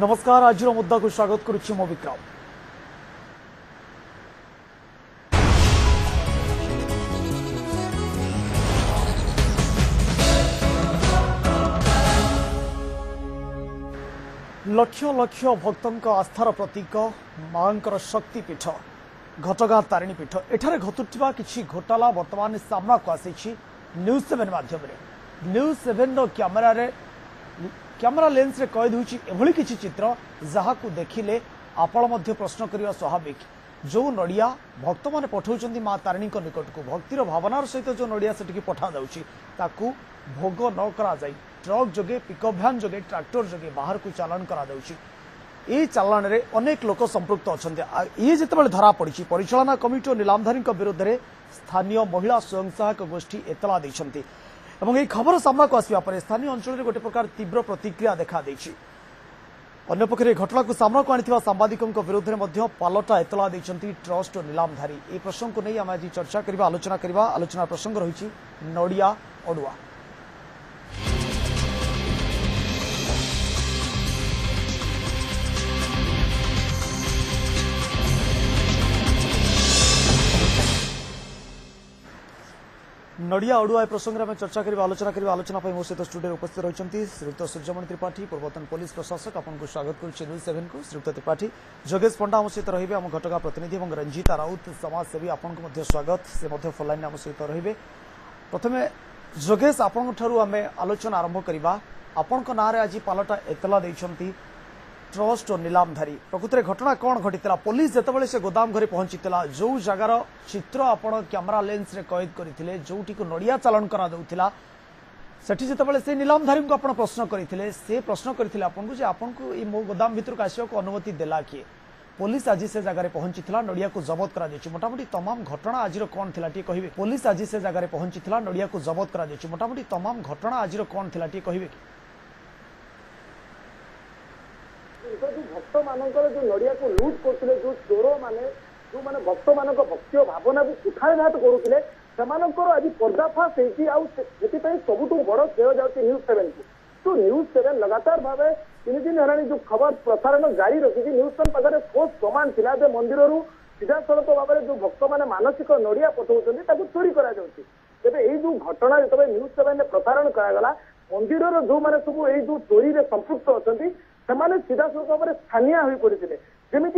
नमस्कार आज मुद्दा को स्वागत करुच्ची मो विक्रम। लक्ष लक्ष भक्तों आस्थार प्रतीक मां शक्तिपीठ घटगां तारिणी पीठ एठारे घटुवा किछि घोटाला वर्तमान सामना को आसी न्यूज 7 माध्यम न्यूज 7 कैमेरा लेंस रे कैद होछि एभली किछि चित्र जहा को देखिले आपण मध्य प्रश्न करिवा स्वाभाविक। जो नड़िया भक्त माने पठाउछन्ती मां तारिणी को निकट को भक्तिर भावनार सहित जो नड़िया सेटिकी पठा जाउछि ताकू भोग न करा जाई ट्रक जोगे पिकअप भ्यान जोगे ट्रैक्टर जोगे बाहर को चालान करा जाउछि। ए चालान रे अनेक लोक संपृक्त अछन्ती। ये जेतेबेले धरा पड़िछि परिचालना कमिटी और निलामधारी विरुद्ध रे स्थानीय महिला स्वयं सहायक गोष्ठी एतला दैछन्ती एवं यह खबर सामना को आसवा पर स्थानीय अंचल में गोटे प्रकार तीव्र प्रतिक्रिया देखा देछि। अन्य पक्षे घटना को सामना को आनी सांबादिकों विरुद्ध में पालटा एतला दैछन्ती ट्रस्ट और निलामधारी। ए प्रसंग को नहीं आम आज चर्चा करबा आलोचना प्रसंग रही नड़िया अड़ुआ। नड़िया अड़ुआ प्रसंग में चर्चा करबा आलोचना मो सहित स्टूडियो उपस्थित रही श्रीयुक्त सूर्यमणि त्रिपाठी पूर्वतन पुलिस प्रशासक आपको स्वागत करुच्ची न्यूज 7 को। श्रीयुक्त त्रिपाठी जोगेश पंडा आम सहित रही आम घटगा प्रतिनिधि और रंजीता राउत समाजसेवी आपको स्वागत से फोनलाइन आम सहित रही। प्रथम जोगेश आपण आम आलोचना आरंभ करवा आपण ना आज पालटा एतला देइछन्ती ट्रस्ट और निलामधारी प्रकृत में घटना कौन घटी पुलिस जितेबाला से गोदाम घरे पहुंची जो जगार चित्र आपण कैमेरा लेंस रे कैद करते जोटी को नड़िया चालान करा दउथिला सेठी जितेबाला से निलामधारी को आपण प्रश्न करते से प्रश्न करते आपको जे आपको ये मो गोदाम भीतर को आसवा अनुमति देला किए पुलिस आज से जगह पहुंची नड़िया को जबत करा मोटामोटी तमाम घटना आज कौन थी कहे पुलिस आज से जगह पहुंची नड़िया को जबत करा मोटामोटी तमाम घटना आज कौन थी कहे भक्त मानकर जो नड़िया को लुट करते जो चोर माने जो माने भक्त मान भक्ति भावना को कुठारघात करुले आज पर्दाफाश होती सबुठ बड़ श्रेय जाऊँगी न्यूज 7 को। तो न्यूज 7 लगातार भाव 3 दिन है जो खबर प्रसारण जारी रखी न्यूज 7 पाखे ठोस प्रमाण था मंदिर सीधा सड़क भाव में जो भक्त मैंने मानसिक नड़िया पठाउछन्ती चोरी करा जाउछि। तेबे एई जो घटना जो न्यूज 7 ने प्रसारण करागला मंदिर जो मैंने सब यही जो चोरी में संपृक्त अच्छा से सीधा सड़क भाव में स्थानीय हो पड़ते जमीक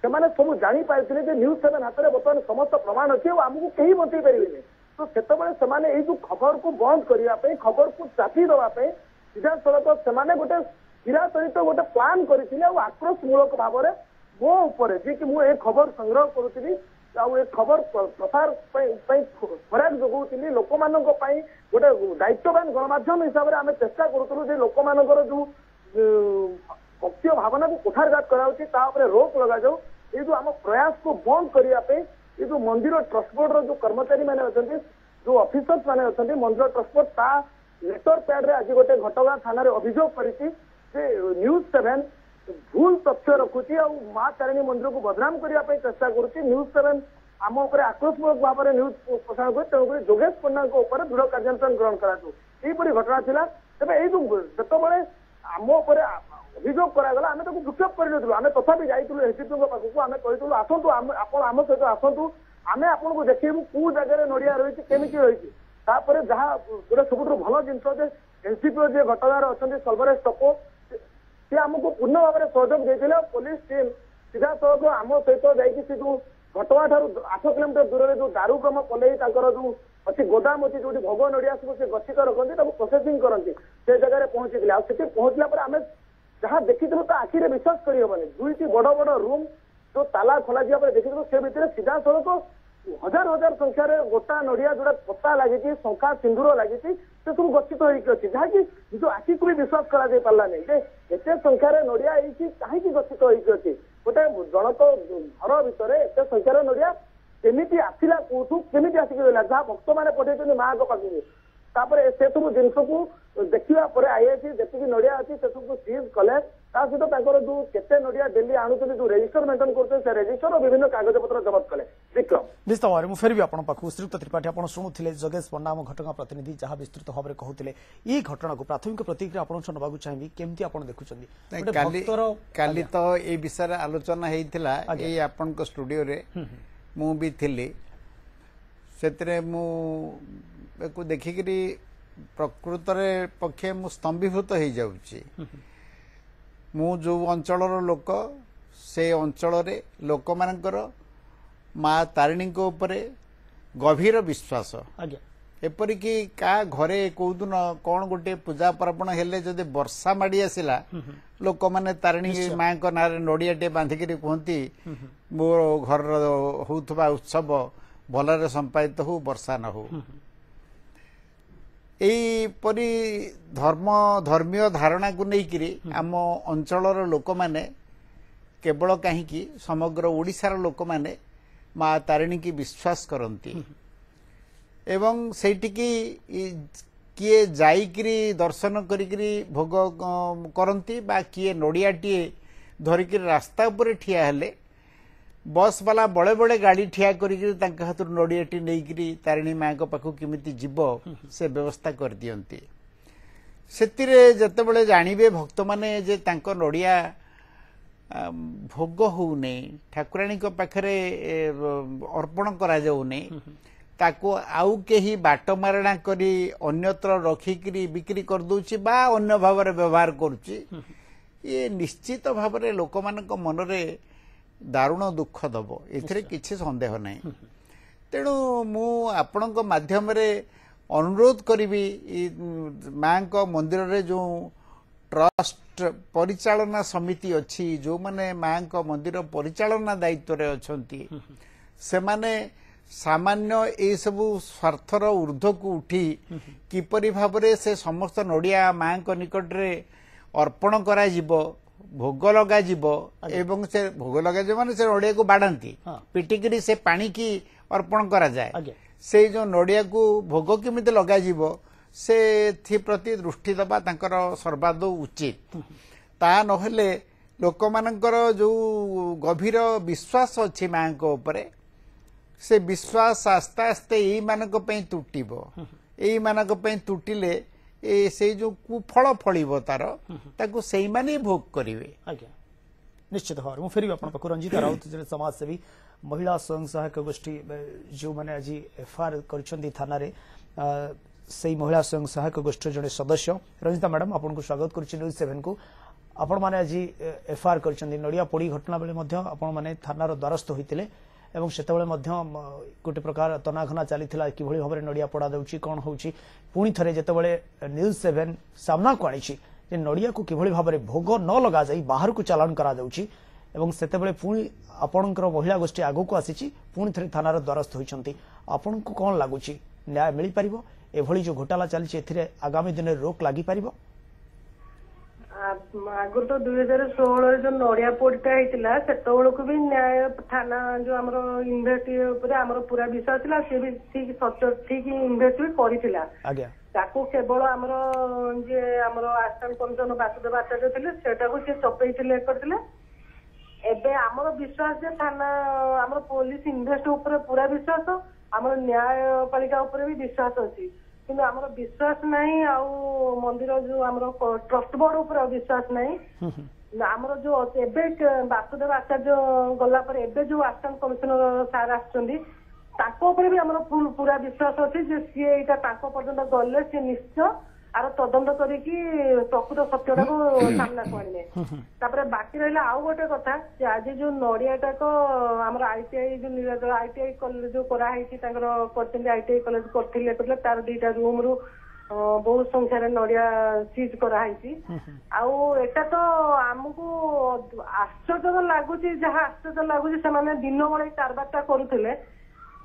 सब जापारे न्यूज 7 हाथ में बर्तमान समस्त प्रमाण अच्छे और आमको कहीं बचई पारे। तो से जो खबर को बंद करने खबर को चापी देवाई सीधा सड़क से गोटे चिराचरित गोटे प्लां करते आक्रोशमूलक भाव में मो उपर जी कि मुझे खबर संग्रह करुँगी खबर प्रसार खराब जगौली लोक मान गोटे दायित्ववान गणमाध्यम हिसाब से आम चेष्टा करूँ लोक मान जो भक्ति भावना को कुठारघात कराऊपर रोक लगा जाऊ ये जो आम प्रयास को बंद करने ये जो मंदिर ट्रस्ट बोर्ड जो कर्मचारी मैंने अच्छा जो ऑफिसर्स मैंने अच्छा मंदिर ट्रस्ट बोर्ड ता लेटर पैड रे आज गोटे घटगां थाना अभियोग करिछि न्यूज 7 भूल तथ्य रखुची और मां तारिणी मंदिर को बदनाम करने चेष्टा करुच्ची। न्यूज 7 आम उपर आक्रोशमूलक भाव में न्यूज प्रसारण कर तेणुक जोगेश पंडा दृढ़ कार्यानुष्ठान ग्रहण कराई घटना थिला। तेबे जो जितेबाला आम उपर अभियोग करागला आम विक्षेप कर आम तथापि जाइलु एसडीपी पाखक आम कहूँ आसतु आम सहित आसतु आम आपको देखू कौ जगह नड़िया रही केमी रही जहाँ गोटे सब भल जिन एसडीपी जी घटनार अच्छा सल्वरेश टपो सी आमको पूर्ण भाव में सहयोग देते पुलिस टीम सीधा सड़क आम सहित जा जो घटगां ठार 8 किलोमीटर दूर जो दारुग्राम पलई जो अच्छी गोदाम अच्छी जो भोग नड़िया सब से गच्छित रखती प्रोसेसिंग करती से जगह पहुंची आगे पहुंचला आम जहाँ देखी तो आखिरे विश्वास करहबनी 2टी बड़ बड़ रूम जो ताला खोल देखी से भितर सीधा सड़क हजार हजार संख्यार गोटा नड़िया जोड़ा पता लगी शंखा सिंदूर लगी से सब गच्छित होती जहाँकि निज आखि को भी विश्वास कर पारा नहीं एत संख्यार नड़िया कहीं गच्छित होती गोटे जनक घर भितर एत संख्यार नड़िया केमी आसला कौटू केमी आसिक जहाँ भक्त मैंने पठे माँ पाखक से सब जिनस को देखा आईआईसी जी नड़िया अच्छी से सब सीज कले ତା ସହିତ ତାଙ୍କର ଯୋଉ କେତେ ନଡିଆ ଡେଲି ଆଣୁଛନ୍ତି ଯୋଉ ରେଜିଷ୍ଟର ମେଣ୍ଟେନ କରୁଛନ୍ତି ସେ ରେଜିଷ୍ଟର ବିଭିନ୍ନ କାଗଜପତ୍ର ଜବତ କଲେ। ବିକ୍ରମ ନିଶ୍ଚିତ ଭାବରେ ମୁଁ ଫେରିବି ଆପଣଙ୍କ ପାଖକୁ। ଶ୍ରୀଯୁକ୍ତ ତ୍ରିପାଠୀ, ଆପଣ ଶୁଣୁଥିଲେ ଯୋଗେଶ ପଣ୍ଡା ଆମ ଘଟଣା ପ୍ରତିନିଧି ଯାହା ବିସ୍ତୃତ ଭାବରେ କହୁଥିଲେ। ଏଇ ଘଟଣାକୁ ପ୍ରାଥମିକ ପ୍ରତିକ୍ରିୟା ଆପଣଙ୍କ ନେବାକୁ ଚାହିଁବି, କେମିତି ଆପଣ ଦେଖୁଛନ୍ତି? କାଲି ତ এই বিষয়ে আলোচনা হয়েছিল এই আপনার স্টুডিওরে মু বি থিলি সেতরে মু দেখিকি প্রকৃতরে পক্ষে মু স্তম্ভীভূত হয়ে যাচ্ছি। মু যে অঞ্চলর লোক সে অঞ্চলের লোক মানଙ୍କର মা তারিণীଙ୍କ উপরে গভীর বিশ্বাস। এপরিকি কা ঘরে কোদিন কଣ গোटे ପୂଜା ପର୍ବାଣ ହେଲେ ଯଦି ବର୍ଷା ମାଡ଼ି ଆସିଲା ଲୋକମାନେ ତାରିଣୀ ମାଙ୍କ ନାଁରେ ନଡ଼ିଆଟେ ବାନ୍ଧିକିରି କୁହନ୍ତି ମୋ ଘରର ହଉଥିବା ଉତ୍ସବ ଭଲରେ ସମ୍ପାଦିତ ହଉ, ବର୍ଷା ନ ହଉ। এইপরি ধর্মীয় ধারণাକୁ ନେଇକିରି ଆମ ଅଞ୍ଚଳର ଲୋକମାନେ କେବଳ କାହିଁକି ସମଗ୍ର ଓଡ଼ିଶାର ଲୋକମାନେ ମା ତାରିଣୀକି ବିଶ୍ୱାସ କରନ୍ତି ଏବଂ ସେଇଠିକି କିଏ ଯାଇକିରି ଦର୍ଶନ କରିକିରି ଭୋଗ କରନ୍ତି ବା କିଏ ନଡ଼ିଆଟିଏ ଧରିକିରି ରାସ୍ତା ଉପରେ ଠିଆ ହେଲେ बस वाला बड़े बड़े गाड़ी ठिया कर हाथ नड़ियाटी नहीं तारिणी माँ पाखु किमिति जीव से व्यवस्था कर दियंती। सेतिरे जतेबेले जानिबे भक्त माने जे तांको नड़िया भोग होउने ठाकुराणी को पाखरे अर्पण करा जाउने ताको आउ केही बाट मारणा करी अन्यत्र रखिकरी बिक्री कर दउची बा अन्य भावरे व्यवहार करूची। ये निश्चित भावरे लोकमानक मनरे दारुण दुख दब, एथिरे किछि संदेह नहीं। तेणु मु आपणक माध्यम अनुरोध करी माँ को मंदिर रे जो ट्रस्ट परिचालना समिति अच्छी जो माने माँ को मंदिर परिचालना दायित्व रे अछंती से माने सामान्य ए सबु स्वार्थर ऊर्ध्व को उठी किपरि भाबरे से समस्त नड़िया माँ को निकट रे अर्पण करा जिवो, भोग लगा जीवो एवं से भोग लगा जीवो माने से नड़िया को बाड़ांती पिटिकरी से पानी की अर्पण करा जाए। से जो नड़िया को भोग केमिति लगा जीवो से थी प्रति दृष्टि दबा तांकर सर्वादौ उचित। ता नहेले लोक मानकर जो गभीर विश्वास अछि मां को ऊपर से विश्वास आस्ते आस्ते एई मानक पई तुटिबो। एई मानक पई तुटिले से जो कुफल फलिबो तार ताको सेई माने भोग करिवे। आज्ञा निश्चित भाव में फेर आप रंजिता राउत जो समाजसेवी महिला स्वयं सहायक गोष्ठी जो मैंने आज एफआईआर कर थाना से महिला स्वयं सहायक गोष्ठी जड़े सदस्य रंजिता मैडम आपको स्वागत कर न्यूज 7 को। आपण मैंने आज एफआईआर कर नड़िया पोड़ी घटना बेले आपण मैंने थानार द्वारस्थ होते एवं से गोटे प्रकार तनाघना चली कि भाव में नड़िया पोड़ा दूसरी कौन हो पुणी थे जितेबाला न्यूज 7 सामना को आनी नड़िया को किभली भाव में भोग न लगा जाई बाहर को चालान करा जाउची एवं सेतेबेले पुणी आपणकर महिला गोष्ठी आगो को आसी पुणी थे थानार द्वारस्थ होती आपण को कौन लगुच न्याय मिल पार एभली जो घोटाला चली आगामी दिन में रोक लगी पार? आगु तो 2016 जो नड़िया पोड़ीटा होता सेतबेल को भी न्याय थाना जो आम इन्वेस्टिगेशन आम पूरा विश्वास था सी भी ठीक ठीक इन्वेस्टिगेट करथिला ताको केवल आमर जे आमर आसाम कमिशन वासुदेव आचार्य थे सेटा से चपई करथिले। एबे आमर विश्वास जे थाना आमर पुलिस इन्वेस्ट ऊपर पूरा विश्वास आमर न्यायपालिका ऊपर भी विश्वास अच्छी किंतु आमर विश्वास नहीं आउ मंदिर जो आमर ट्रस्ट बोर्ड ऊपर विश्वास नहीं। आमर जो एबे वासुदेव आचार्य गला पर एबे जो आसाम कमिशनर सार आछंदी ताको ऊपर भी आमर पूरा विश्वास अच्छी जे सी एटा ताको पर्यंत गले सी निश्चय आर तदंत करके प्रकृत सत्यटा को सामना को आने। तापर बाकी रहा आउ गोटे कथा आज जो नड़ियाटा को आमर आईटीआई जो आईटीआई कॉलेज जो कराई आईटीआई कॉलेज करते तार 2टा रूम रु बहुत संख्यार नड़िया सीज कराई आटा तो आमको आश्चर्य लगुच जहाँ आश्चर्य लगुच से दिन बेले कारबारटा करुले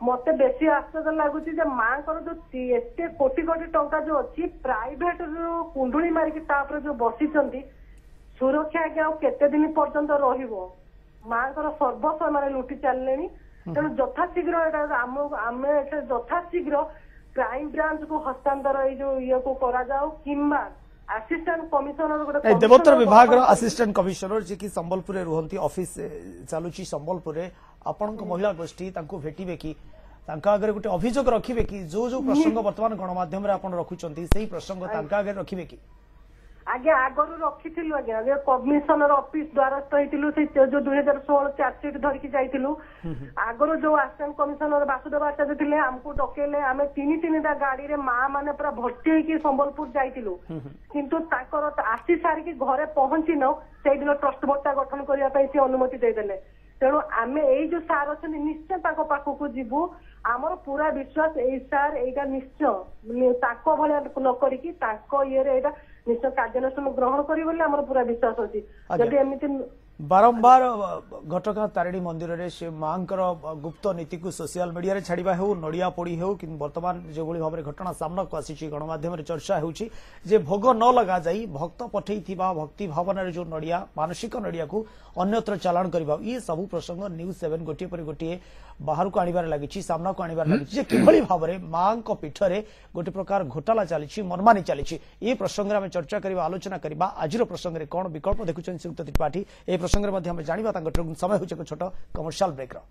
मत बेसी आश्चर्य लगुच माँ जो एत कोटी कोटी टंका जो अच्छी प्राइवेट जो कुंडुली मारिकी जो बसी सुरक्षा आज्ञा केते दिन पर्यंत माँ सर्वस्व माने लुटि चलने तेणु यथाशीघ्र आम यथाशीघ्र क्राइम ब्रांच को हस्तांतर जो ये को करा जाओ किंबा ଆସିଷ୍ଟାଣ୍ଟ କମିଶନର ଗୋଟେ ଦେବୋତ୍ତର विभाग असिस्टेंट कमिशनर जी की संबलपुर रुहंती ऑफिस चलुची संबलपुर आपण महिला गोष्ठी भेटे कि आगे गोटे अभियोग रखिए कि जो जो प्रसंग बर्तमान गणमाध्यम रखुंट से प्रसंग आगे रखिए कि आज्ञा आगरू रखिलु आज्ञा कमिशनर ऑफिस द्वारस्थ होइतिलु से जो 2016 चार्जशीट धरिकी जाइतिलु आगरू जो असिस्टेंट कमिशनर वासुदेव आचार्य थिले हमको डकेले आमे तीन गाड़ी रे मां माने पूरा भर्ती होइकी संबलपुर जाइतिलु किंतु ताकर आसी सारी की घरे पहुंची न से दिन ट्रस्ट बोर्ड गठन करिया पई से अनुमति दे देले तेणु आमे एई जो सार अछन निश्चय ताको पाखो को जीवु आमर पूरा विश्वास एई सार एइटा निश्चय ताको भले न करिकी ताको ये रे एइटा निश्चय कार्यानुष्ठान ग्रहण करी बोले हमर पूरा विश्वास अछि जदि एमिति बारंबार घटगां तारिणी मंदिर रे से मांकर गुप्त नीति को सोशल मीडिया रे छाड़िबा हो नड़िया पोड़ी हो कि वर्तमान जो भाव में घटना सामना को आसी गणमाध्यम रे चर्चा होउची जे भोग न लगा जाई भक्त पठेइथिबा भक्ति भावना रे जो नड़िया मानसिक नड़िया को अन्यत्र चालान करबा ये सब प्रसंग न्यूज 7 गोटे पर गोटे बाहर को आनिबार लागिछि सामना को आनिबार लागिछि जे किभଳି भाव में मां को पीठ रे गोटे प्रकार घोटाला चलीछि मनमानी चलीछि ये प्रसंग रे हम चर्चा करबा आलोचना करबा आजिरो प्रसंग रे कोन विकल्प देखुछन सुक्त त्रिपाठी ए प्रसंग रे मध्ये हम जानिबा तांको समय होछ एक छोट कमर्शियल ब्रेक रो।